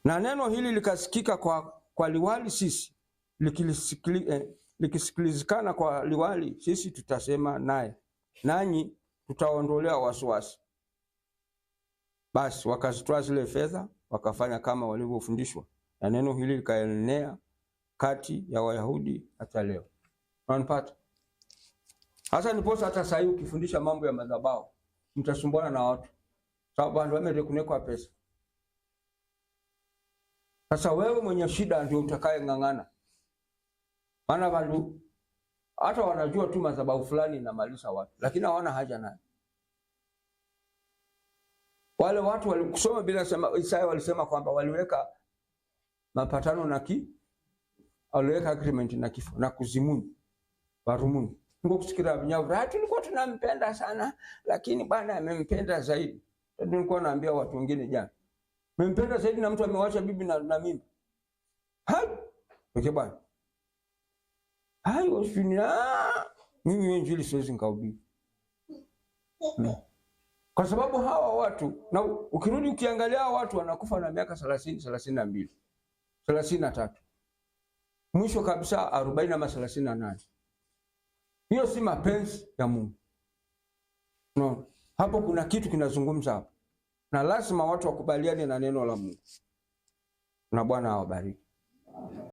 Na neno hili likasikika kwa liwali sisi, likisikilizikana kwa liwali sisi tutasema naye, nanyi tutaondolea wasiwasi. Basi wakazitoa zile fedha, wakafanya kama walivyofundishwa, na neno hili likaenea kati ya Wayahudi hata leo. Unanipata? Hasa niposa hata sasa hivi ukifundisha mambo ya madhabahu, mtasumbuana na watu. Sababu wao wamekunekwa pesa. Sasa wewe mwenye shida ndio utakaye ngangana. Maana watu hata wanajua tu madhabahu fulani inamaliza watu, lakini hawana haja nayo. Wale watu walikusoma bila sema, Isaya walisema kwamba waliweka mapatano na waliweka agreement na kifo na kuzimuni warumuni. Ngo kusikira Mnyavura tulikuwa tunampenda sana, lakini Bwana amempenda zaidi. Ndio nilikuwa naambia watu wengine jana. Amempenda zaidi na mtu amewacha bibi na mimba. Hai! Okay bwana. Hai wasinia. Mimi injili siwezi nikahubiri. Kwa sababu hawa watu, na ukirudi ukiangalia watu wanakufa na miaka 30, 32, 33. Mwisho kabisa 40 ama 38. Hiyo si mapenzi ya Mungu. No. Hapo kuna kitu kinazungumza hapo. Na lazima watu wakubaliane na neno la Mungu. Na Bwana awabariki.